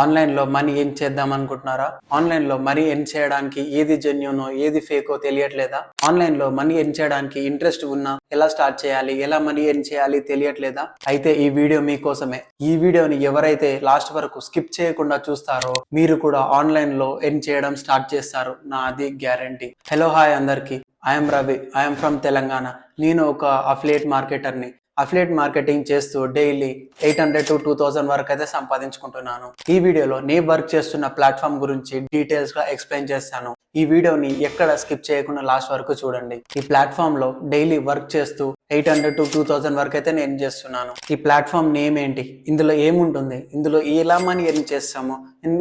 ఆన్‌లైన్‌లో money earn చేద్దాం అనుకుంటున్నారా? ఆన్‌లైన్‌లో మనీ ఎర్న్ చేయడానికి ఏది జెన్యూనో, ఏది ఫేకో తెలియట్లేదా? ఆన్‌లైన్‌లో మనీ ఎర్న్ చేయడానికి ఇంట్రెస్ట్ ఉన్నా ఎలా స్టార్ట్ చేయాలి? ఎలా మనీ ఎర్న్ చేయాలి తెలియట్లేదా? అయితే ఈ వీడియో మీకోసమే. ఈ వీడియోని ఎవరైతే లాస్ట్ వరకు స్కిప్ చేయకుండా చూస్తారో మీరు కూడా ఆన్‌లైన్‌లో ఎర్న్ చేయడం స్టార్ట్ చేస్తారు. నాది గ్యారంటీ. హలో హాయ్ అందరికీ. I am Ravi. I am from Telangana. నేను ఒక అఫిలియేట్ మార్కెటర్‌ని. అఫిలియేట్ మార్కెటింగ్ చేస్తూ డైలీ 800 to 2000 వరకు అయితే సంపాదించుకుంటున్నాను. ఈ వీడియోలో నేను వర్క్ చేస్తున్న ప్లాట్ఫామ్ గురించి డీటెయిల్స్ గా ఎక్స్ప్లెయిన్ చేస్తాను. ఈ వీడియోని ఎక్కడ స్కిప్ చేయకుండా లాస్ట్ వరకు చూడండి. ఈ ప్లాట్ఫామ్ లో డైలీ వర్క్ చేస్తూ 800 to 2000 వరకు అయితే నేను చేస్తున్నాను. ఈ ప్లాట్ఫామ్ నేమ్ ఏంటి, ఇందులో ఏముంటుంది, ఇందులో ఎలా మనీ ఎర్న్ చేస్తాము,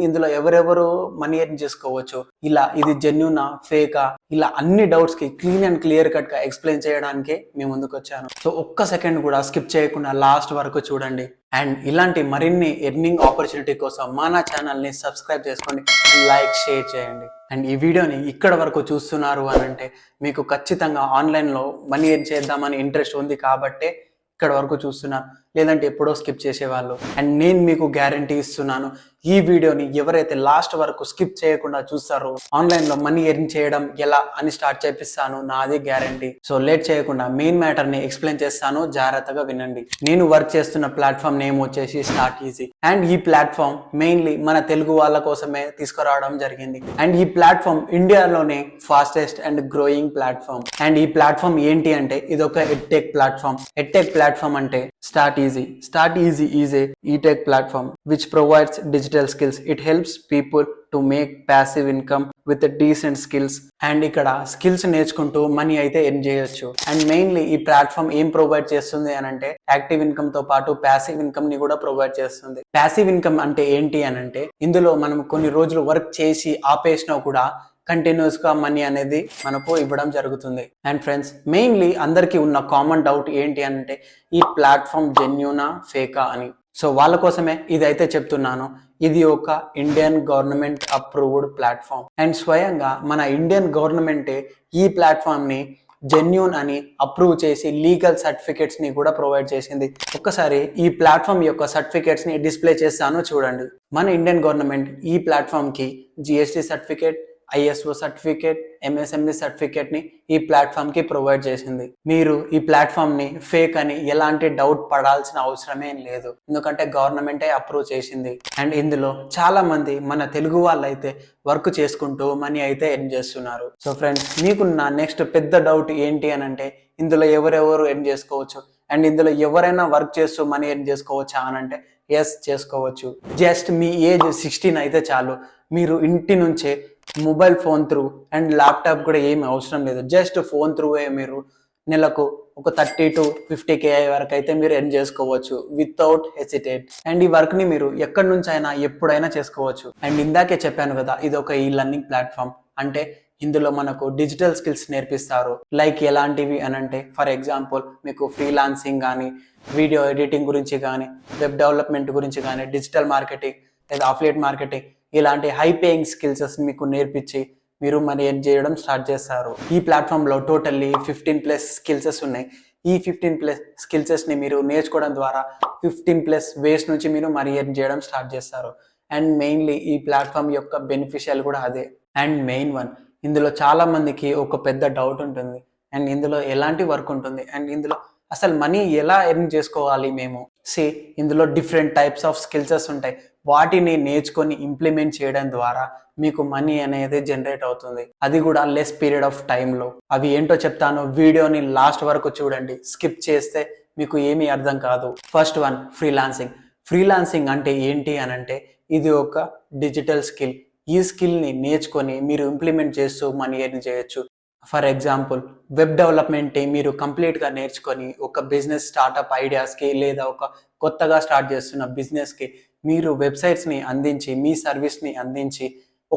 ఇందులో ఎవరెవరు మనీ ఎర్న్ చేసుకోవచ్చు, ఇలా ఇది జెన్యూనా ఫేకా, ఇలా అన్ని డౌట్స్ కి క్లీన్ అండ్ క్లియర్ కట్ గా ఎక్స్ప్లెయిన్ చేయడానికి మేము ముందుకు వచ్చాను. సో ఒక్క సెకండ్ కూడా స్కిప్ చేయకుండా లాస్ట్ వరకు చూడండి. అండ్ ఇలాంటి మరిన్ని ఎర్నింగ్ ఆపర్చునిటీ కోసం మన ఛానల్ని సబ్స్క్రైబ్ చేసుకోండి, లైక్ షేర్ చేయండి. అండ్ ఈ వీడియోని ఇక్కడ వరకు చూస్తున్నారు అని అంటే మీకు ఖచ్చితంగా ఆన్లైన్లో మనీ ఎర్న్ చేద్దామని ఇంట్రెస్ట్ ఉంది కాబట్టే ఇక్కడ వరకు చూస్తున్నారు, లేదంటే ఎప్పుడో స్కిప్ చేసేవాళ్ళు. అండ్ నేను మీకు గ్యారంటీ ఇస్తున్నాను, ఈ వీడియోని ఎవరైతే లాస్ట్ వరకు స్కిప్ చేయకుండా చూస్తారో ఆన్లైన్లో మనీ ఎర్న్ చేయడం ఎలా అని స్టార్ట్ చేపిస్తాను, నాది గ్యారంటీ. సో లేట్ చేయకుండా మెయిన్ మ్యాటర్ని ఎక్స్ప్లెయిన్ చేస్తాను, జాగ్రత్తగా వినండి. నేను వర్క్ చేస్తున్న ప్లాట్ఫామ్ నేమ్ వచ్చేసి స్టార్ట్ ఈజీ. అండ్ ఈ ప్లాట్ఫామ్ మెయిన్లీ మన తెలుగు వాళ్ళ కోసమే తీసుకురావడం జరిగింది. అండ్ ఈ ప్లాట్ఫామ్ ఇండియాలోనే fastest and growing platform. And ఈ ప్లాట్ఫామ్ ఏంటి అంటే ఇది ఒక ఎడ్టెక్ ప్లాట్ఫామ్. ఎడ్టెక్ ప్లాట్ఫామ్ అంటే start easy. Start easy is a e-tech platform which provides digital skills. It helps people to make passive income with a decent skills. And ఇక్కడ skills నేర్చుకుంటూ money అయితే earn చేయొచ్చు. And mainly ఈ platform ఏం provide చేస్తుంది అని అంటే active income తో పాటు ప్యాసివ్ ఇన్కమ్ ని కూడా ప్రొవైడ్ చేస్తుంది. ప్యాసివ్ ఇన్కమ్ అంటే ఏంటి అని అంటే ఇందులో మనం కొన్ని రోజులు వర్క్ చేసి ఆపేసినా కూడా కంటిన్యూస్ గా మనీ అనేది మనకు ఇవ్వడం జరుగుతుంది. అండ్ ఫ్రెండ్స్, మెయిన్లీ అందరికీ ఉన్న కామన్ డౌట్ ఏంటి అంటే ఈ ప్లాట్ఫామ్ జెన్యూనా ఫేకా అని. సో వాళ్ళ కోసమే ఇదైతే చెప్తున్నాను. ఇది ఒక Indian government approved platform. And స్వయంగా మన ఇండియన్ గవర్నమెంటే ఈ ప్లాట్ఫామ్ ని జెన్యూన్ అని అప్రూవ్ చేసి లీగల్ సర్టిఫికేట్స్ ని కూడా ప్రొవైడ్ చేసింది. ఒక్కసారి ఈ ప్లాట్ఫామ్ యొక్క సర్టిఫికేట్స్ ని డిస్ప్లే చేస్తాను చూడండి. మన ఇండియన్ గవర్నమెంట్ ఈ ప్లాట్ఫామ్ కి GST certificate, ISO certificate, MSME certificate ని ఈ ప్లాట్ఫామ్ కి ప్రొవైడ్ చేసింది. మీరు ఈ ప్లాట్ఫామ్ ని ఫేక్ అని ఎలాంటి డౌట్ పడాల్సిన అవసరమే లేదు, ఎందుకంటే గవర్నమెంటే అప్రూవ్ చేసింది. అండ్ ఇందులో చాలా మంది మన తెలుగు వాళ్ళు అయితే వర్క్ చేసుకుంటూ మనీ అయితే ఎర్న్ చేస్తున్నారు. సో ఫ్రెండ్స్, మీకున్న నెక్స్ట్ పెద్ద డౌట్ ఏంటి అని అంటే ఇందులో ఎవరెవరు ఎర్న్ చేసుకోవచ్చు అండ్ ఇందులో ఎవరైనా వర్క్ చేస్తూ మనీ ఎర్న్ చేసుకోవచ్చా అని అంటే ఎస్, చేసుకోవచ్చు. జస్ట్ మీ ఏజ్ 16 అయితే చాలు. మీరు ఇంటి నుంచే mobile phone through and laptop కూడా ఏమి అవసరం లేదు, జస్ట్ ఫోన్ త్రూవే మీరు నెలకు ఒక 30 to 50K వరకు అయితే మీరు ఎర్న్ చేసుకోవచ్చు వితౌట్ హెసిటేట్. అండ్ ఈ వర్క్ ని మీరు ఎక్కడి నుంచి అయినా ఎప్పుడైనా చేసుకోవచ్చు. అండ్ ఇందాకే చెప్పాను కదా, ఇది ఒక ఈ లర్నింగ్ ప్లాట్ఫామ్. అంటే ఇందులో మనకు డిజిటల్ స్కిల్స్ నేర్పిస్తారు. లైక్ ఎలాంటివి అని అంటే ఫర్ ఎగ్జాంపుల్ మీకు ఫ్రీలాన్సింగ్ కానీ, వీడియో ఎడిటింగ్ గురించి కానీ, వెబ్ డెవలప్మెంట్ గురించి కానీ, డిజిటల్ మార్కెటింగ్ లేదా అఫిలియేట్ మార్కెటింగ్ ఇలాంటి హై పేయింగ్ స్కిల్స్ మీకు నేర్పించి మీరు మనీ ఎర్న్ చేయడం స్టార్ట్ చేస్తారు. ఈ ప్లాట్ఫామ్లో టోటల్లీ 15+ స్కిల్సెస్ ఉన్నాయి. ఈ 15+ స్కిల్సెస్ని మీరు నేర్చుకోవడం ద్వారా 15+ వేస్ నుంచి మీరు మనీ ఎర్న్ చేయడం స్టార్ట్ చేస్తారు. అండ్ మెయిన్లీ ఈ ప్లాట్ఫామ్ యొక్క బెనిఫిషియల్ కూడా అదే. అండ్ మెయిన్ వన్, ఇందులో చాలా మందికి ఒక పెద్ద డౌట్ ఉంటుంది. అండ్ ఇందులో ఎలాంటి వర్క్ ఉంటుంది అండ్ ఇందులో అసలు మనీ ఎలా ఎర్న్ చేసుకోవాలి మేము. ఇందులో డిఫరెంట్ టైప్స్ ఆఫ్ స్కిల్సెస్ ఉంటాయి. వాటిని నేర్చుకొని ఇంప్లిమెంట్ చేయడం ద్వారా మీకు మనీ అనేది జనరేట్ అవుతుంది, అది కూడా లెస్ పీరియడ్ ఆఫ్ టైంలో. అవి ఏంటో చెప్తాను, వీడియోని లాస్ట్ వరకు చూడండి. స్కిప్ చేస్తే మీకు ఏమీ అర్థం కాదు. First one, freelancing. ఫ్రీలాన్సింగ్ అంటే ఏంటి అని అంటే ఇది ఒక డిజిటల్ స్కిల్. ఈ స్కిల్ని నేర్చుకొని మీరు ఇంప్లిమెంట్ చేస్తూ మనీ ఎర్న్ చేయొచ్చు. ఫర్ ఎగ్జాంపుల్ వెబ్ డెవలప్మెంట్ మీరు కంప్లీట్గా నేర్చుకొని ఒక బిజినెస్ స్టార్టప్ ఐడియాస్కి లేదా ఒక కొత్తగా స్టార్ట్ చేస్తున్న బిజినెస్కి మీరు వెబ్సైట్స్ని అందించి మీ సర్వీస్ని అందించి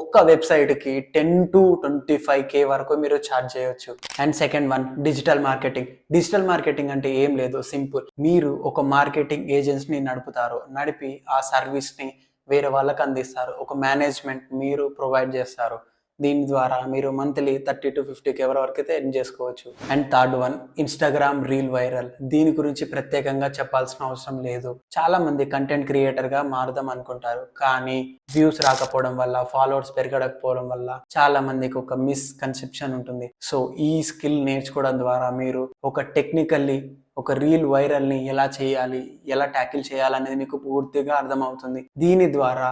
ఒక్క వెబ్సైట్కి 10 to 25K వరకు మీరు ఛార్జ్ చేయొచ్చు. And second one, digital marketing. Digital marketing అంటే ఏం లేదు, సింపుల్. మీరు ఒక మార్కెటింగ్ ఏజెన్సీని నడుపుతారు, నడిపి ఆ సర్వీస్ని వేరే వాళ్ళకి అందిస్తారు. ఒక మేనేజ్మెంట్ మీరు ప్రొవైడ్ చేస్తారు. దీని ద్వారా మీరు మంత్లీ 30 to 50K వరకు అయితే ఎర్న్ చేసుకోవచ్చు. And third one, Instagram reel viral. దీని గురించి ప్రత్యేకంగా చెప్పాల్సిన అవసరం లేదు. చాలా మంది కంటెంట్ క్రియేటర్ గా మారుదాం అనుకుంటారు, కానీ వ్యూస్ రాకపోవడం వల్ల, ఫాలోవర్స్ పెరగకపోవడం వల్ల చాలా మందికి ఒక మిస్కన్సెప్షన్ ఉంటుంది. సో ఈ స్కిల్ నేర్చుకోవడం ద్వారా మీరు ఒక టెక్నికల్లీ ఒక రీల్ వైరల్ ని ఎలా చేయాలి, ఎలా ట్యాకిల్ చేయాలనేది మీకు పూర్తిగా అర్థమవుతుంది. దీని ద్వారా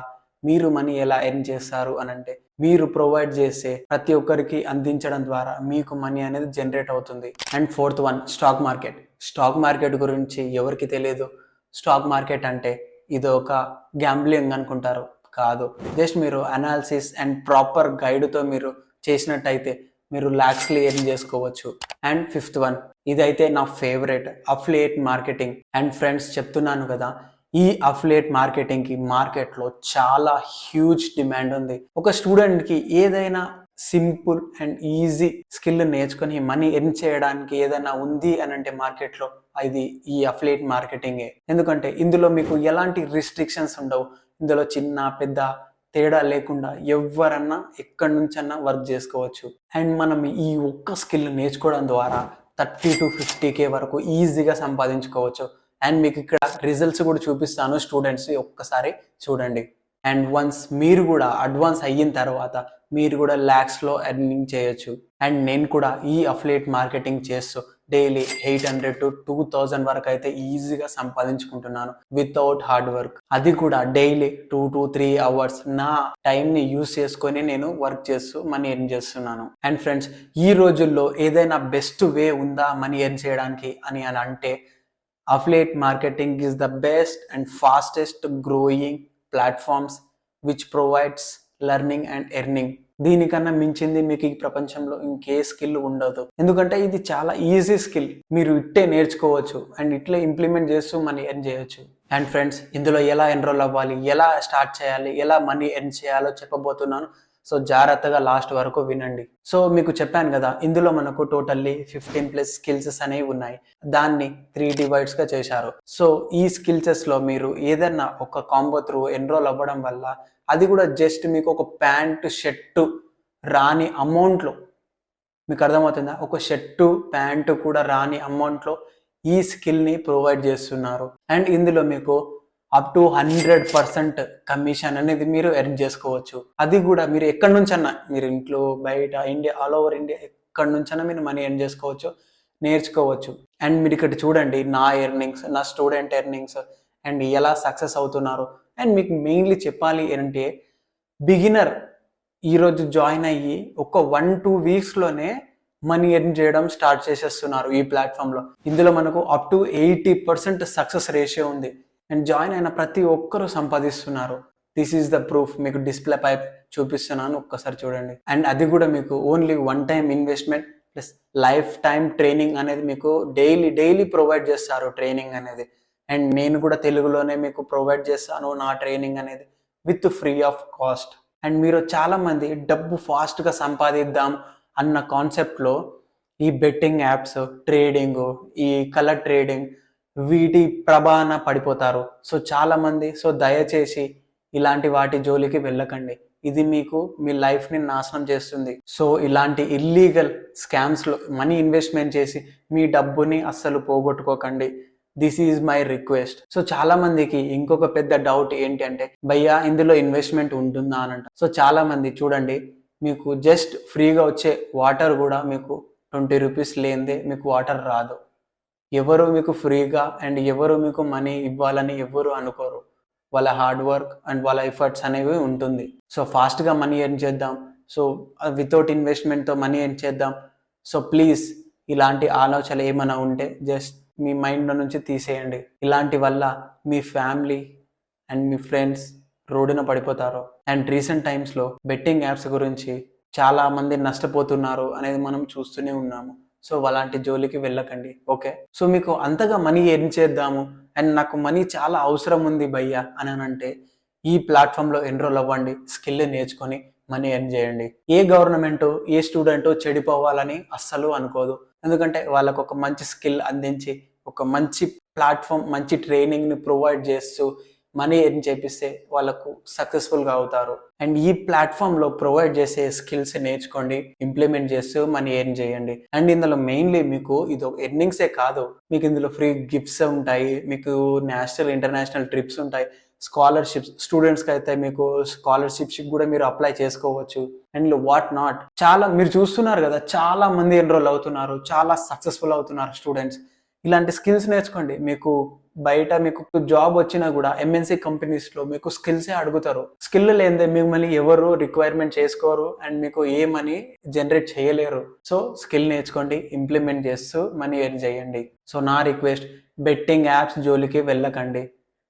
మీరు మనీ ఎలా ఎర్న్ చేస్తారు అని అంటే, మీరు ప్రొవైడ్ చేసే ప్రతి ఒక్కరికి అందించడం ద్వారా మీకు మనీ అనేది జనరేట్ అవుతుంది. And fourth one, stock market. Stock market గురించి ఎవరికి తెలియదు. స్టాక్ మార్కెట్ అంటే ఇది ఒక గ్యాంబ్లింగ్ అనుకుంటారు, కాదు. జస్ట్ మీరు అనాలిసిస్ అండ్ ప్రాపర్ గైడ్తో మీరు చేసినట్టయితే మీరు లాక్స్లో ఎర్న్ చేసుకోవచ్చు. అండ్ ఫిఫ్త్ వన్, ఇదైతే నా favourite, affiliate marketing. And friends, చెప్తున్నాను కదా, ఈ అఫిలియేట్ మార్కెటింగ్ కి మార్కెట్లో చాలా హ్యూజ్ డిమాండ్ ఉంది. ఒక స్టూడెంట్ కి ఏదైనా సింపుల్ అండ్ ఈజీ స్కిల్ నేర్చుకొని మనీ ఎర్న్ చేయడానికి ఏదైనా ఉంది అని అంటే మార్కెట్లో ఇది ఈ అఫిలియేట్ మార్కెటింగే. ఎందుకంటే ఇందులో మీకు ఎలాంటి రిస్ట్రిక్షన్స్ ఉండవు. ఇందులో చిన్న పెద్ద తేడా లేకుండా ఎవరన్నా ఎక్కడి నుంచన్నా వర్క్ చేసుకోవచ్చు. అండ్ మనం ఈ ఒక్క స్కిల్ నేర్చుకోవడం ద్వారా 30 to 50K వరకు ఈజీగా సంపాదించుకోవచ్చు. అండ్ మీకు ఇక్కడ రిజల్ట్స్ కూడా చూపిస్తాను, స్టూడెంట్స్ ఒక్కసారి చూడండి. అండ్ వన్స్ మీరు కూడా అడ్వాన్స్ అయిన తర్వాత మీరు కూడా ల్యాక్స్లో ఎర్నింగ్ చేయొచ్చు. అండ్ నేను కూడా ఈ అఫిలియేట్ మార్కెటింగ్ చేస్తూ డైలీ 800 to 2000 వరకు అయితే ఈజీగా సంపాదించుకుంటున్నాను వితౌట్ హార్డ్ వర్క్. అది కూడా డైలీ 2 to 3 hours నా టైంని యూజ్ చేసుకొని నేను వర్క్ చేస్తూ మనీ ఎర్న్ చేస్తున్నాను. అండ్ ఫ్రెండ్స్, ఈ రోజుల్లో ఏదైనా బెస్ట్ వే ఉందా మనీ ఎర్న్ చేయడానికి అని అంటే affiliate marketing is the best and fastest growing platforms which provides learning and earning. దీనికన్నా మించింది మీకు ఈ ప్రపంచంలో ఇంకే స్కిల్ ఉండదు. ఎందుకంటే ఇది చాలా ఈజీ స్కిల్, మీరు ఇట్టే నేర్చుకోవచ్చు అండ్ ఇట్లే ఇంప్లిమెంట్ చేస్తూ మనీ ఎర్న్ చేయొచ్చు. అండ్ ఫ్రెండ్స్, ఇందులో ఎలా ఎన్రోల్ అవ్వాలి, ఎలా స్టార్ట్ చేయాలి, ఎలా మనీ ఎర్న్ చేయాలో చెప్పబోతున్నాను. సో జాగ్రత్తగా లాస్ట్ వరకు వినండి. సో మీకు చెప్పాను కదా, ఇందులో మనకు టోటల్లీ 15+ స్కిల్స్ అనేవి ఉన్నాయి. దాన్ని 3 divides గా చేశారు. సో ఈ స్కిల్సెస్ లో మీరు ఏదన్నా ఒక కాంబో త్రూ ఎన్రోల్ అవ్వడం వల్ల, అది కూడా జస్ట్ మీకు ఒక ప్యాంటు షర్టు రాని అమౌంట్లో, మీకు అర్థమవుతుందా, ఒక షర్టు ప్యాంటు కూడా రాని అమౌంట్లో ఈ స్కిల్ని ప్రొవైడ్ చేస్తున్నారు. అండ్ ఇందులో మీకు అప్ టు 100% కమిషన్ అనేది మీరు ఎర్న్ చేసుకోవచ్చు. అది కూడా మీరు ఎక్కడి నుంచన్నా, మీరు ఇంట్లో బయట ఇండియా ఆల్ ఓవర్ ఇండియా ఎక్కడి నుంచైనా మీరు మనీ ఎర్న్ చేసుకోవచ్చు, నేర్చుకోవచ్చు. అండ్ మీరు ఇక్కడ చూడండి నా ఎర్నింగ్స్, నా స్టూడెంట్ ఎర్నింగ్స్ అండ్ ఎలా సక్సెస్ అవుతున్నారు. అండ్ మీకు మెయిన్లీ చెప్పాలి అంటే, బిగినర్ ఈరోజు జాయిన్ అయ్యి ఒక 1-2 వీక్స్లోనే మనీ ఎర్న్ చేయడం స్టార్ట్ చేసేస్తున్నారు ఈ ప్లాట్ఫామ్లో. ఇందులో మనకు అప్ టు 80% సక్సెస్ రేషియో ఉంది. అండ్ జాయిన్ అయిన ప్రతి ఒక్కరూ సంపాదిస్తున్నారు. This is the proof. మీకు డిస్ప్లే పైప్ చూపిస్తున్నాను, ఒక్కసారి చూడండి. అండ్ అది కూడా మీకు only 1 time investment plus life time training అనేది మీకు డైలీ ప్రొవైడ్ చేస్తారు ట్రైనింగ్ అనేది. అండ్ నేను కూడా తెలుగులోనే మీకు ప్రొవైడ్ చేస్తాను నా ట్రైనింగ్ అనేది with free of cost. And మీరు చాలామంది డబ్బు ఫాస్ట్గా సంపాదిద్దాం అన్న కాన్సెప్ట్లో ఈ బెట్టింగ్ యాప్స్, ట్రేడింగ్, ఈ కలర్ ట్రేడింగ్ వీటి ప్రభాన పడిపోతారు. సో చాలామంది, సో దయచేసి ఇలాంటి వాటి జోలికి వెళ్ళకండి. ఇది మీకు మీ లైఫ్ని నాశనం చేస్తుంది. సో ఇలాంటి ఇల్లీగల్ స్కామ్స్లో మనీ ఇన్వెస్ట్మెంట్ చేసి మీ డబ్బుని అస్సలు పోగొట్టుకోకండి. This is my request. So చాలా మందికి ఇంకొక పెద్ద డౌట్ ఏంటి అంటే, భయ్యా ఇందులో ఇన్వెస్ట్మెంట్ ఉంటుందా అని అంట. సో చాలా మంది చూడండి, మీకు జస్ట్ ఫ్రీగా వచ్చే వాటర్ కూడా మీకు 20 రూపీస్ లేనిదే మీకు వాటర్ రాదు. ఎవరు మీకు ఫ్రీగా అండ్ ఎవరు మీకు మనీ ఇవ్వాలని ఎవరు అనుకోరు. వాళ్ళ హార్డ్ వర్క్ అండ్ వాళ్ళ ఎఫర్ట్స్ అనేవి ఉంటుంది. సో ఫాస్ట్గా మనీ ఎర్న్ చేద్దాం, సో వితౌట్ ఇన్వెస్ట్మెంట్తో మనీ ఎర్న్ చేద్దాం. సో ప్లీజ్ ఇలాంటి ఆలోచనలు ఏమైనా ఉంటే జస్ట్ మీ మైండ్లో నుంచి తీసేయండి. ఇలాంటి వల్ల మీ ఫ్యామిలీ అండ్ మీ ఫ్రెండ్స్ రోడ్డున పడిపోతారు. అండ్ రీసెంట్ టైమ్స్లో బెట్టింగ్ యాప్స్ గురించి చాలా మంది నష్టపోతున్నారు అనేది మనం చూస్తూనే ఉన్నాము. సో అలాంటి జోలికి వెళ్ళకండి, ఓకే? సో మీకు అంతగా మనీ ఎర్న్ చేద్దాము అండ్ నాకు మనీ చాలా అవసరం ఉంది భయ్యా అని అంటే, ఈ ప్లాట్ఫామ్లో ఎన్రోల్ అవ్వండి, స్కిల్ నేర్చుకొని మనీ ఎర్న్ చేయండి. ఏ గవర్నమెంట్, ఏ స్టూడెంట్ చెడిపోవాలని అస్సలు అనుకోదు. ఎందుకంటే వాళ్ళకు ఒక మంచి స్కిల్ అందించి, ఒక మంచి ప్లాట్ఫామ్, మంచి ట్రైనింగ్ని ప్రొవైడ్ చేస్తూ మనీ ఎర్న్ చేపిస్తే వాళ్ళకు సక్సెస్ఫుల్గా అవుతారు. అండ్ ఈ ప్లాట్ఫామ్లో ప్రొవైడ్ చేసే స్కిల్స్ నేర్చుకోండి, ఇంప్లిమెంట్ చేస్తూ మనీ ఎర్న్ చేయండి. అండ్ ఇందులో మెయిన్లీ మీకు ఇది ఎర్నింగ్సే కాదు, మీకు ఇందులో ఫ్రీ గిఫ్ట్స్ ఉంటాయి, మీకు నేషనల్ ఇంటర్నేషనల్ ట్రిప్స్ ఉంటాయి, స్కాలర్షిప్స్, స్టూడెంట్స్కి అయితే మీకు స్కాలర్షిప్స్ కూడా మీరు అప్లై చేసుకోవచ్చు. అండ్ వాట్ నాట్, చాలా మీరు చూస్తున్నారు కదా, చాలా మంది ఎన్రోల్ అవుతున్నారు, చాలా సక్సెస్ఫుల్ అవుతున్నారు స్టూడెంట్స్. ఇలాంటి స్కిల్స్ నేర్చుకోండి. మీకు బయట మీకు జాబ్ వచ్చినా కూడా ఎంఎన్సి కంపెనీస్లో మీకు స్కిల్సే అడుగుతారు. స్కిల్ లేదే మిమ్మల్ని ఎవరు రిక్వైర్మెంట్ చేసుకోరు అండ్ మీకు ఏ మనీ జనరేట్ చేయలేరు. సో స్కిల్ నేర్చుకోండి, ఇంప్లిమెంట్ చేస్తూ మనీ ఎర్న్ చేయండి. సో నా రిక్వెస్ట్, బెట్టింగ్ యాప్స్ జోలికి వెళ్ళకండి.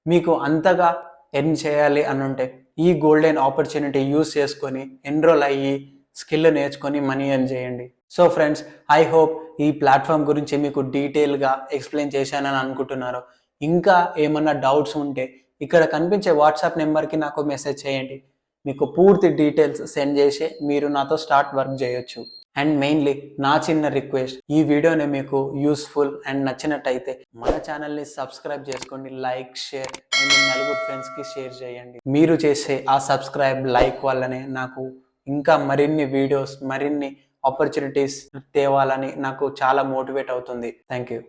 మీకు అంతగా ఎర్న్ చేయాలి అని ఉంటే ఈ గోల్డెన్ ఆపర్చునిటీ యూస్ చేసుకొని ఎన్రోల్ అయ్యి స్కిల్ నేర్చుకొని మనీ ఎర్న్ చేయండి. సో ఫ్రెండ్స్, ఐ హోప్ ఈ ప్లాట్ఫామ్ గురించి మీకు డీటెయిల్గా ఎక్స్ప్లెయిన్ చేశానని అనుకుంటున్నారు. ఇంకా ఏమన్నా డౌట్స్ ఉంటే ఇక్కడ కనిపించే వాట్సాప్ నెంబర్కి నాకు మెసేజ్ చేయండి. మీకు పూర్తి డీటెయిల్స్ సెండ్ చేసి మీరు నాతో స్టార్ట్ వర్క్ చేయొచ్చు. అండ్ మెయిన్లీ నా చిన్న రిక్వెస్ట్, ఈ వీడియోని మీకు యూస్ఫుల్ అండ్ నచ్చినట్టయితే మన ఛానల్ని సబ్స్క్రైబ్ చేసుకోండి, లైక్, షేర్ అండ్ నలుగురు ఫ్రెండ్స్కి షేర్ చేయండి. మీరు చేసే ఆ సబ్స్క్రైబ్, లైక్ వల్లనే నాకు ఇంకా మరిన్ని వీడియోస్, మరిన్ని ఆపర్చునిటీస్ తేవాలని నాకు చాలా మోటివేట్ అవుతుంది. Thank you.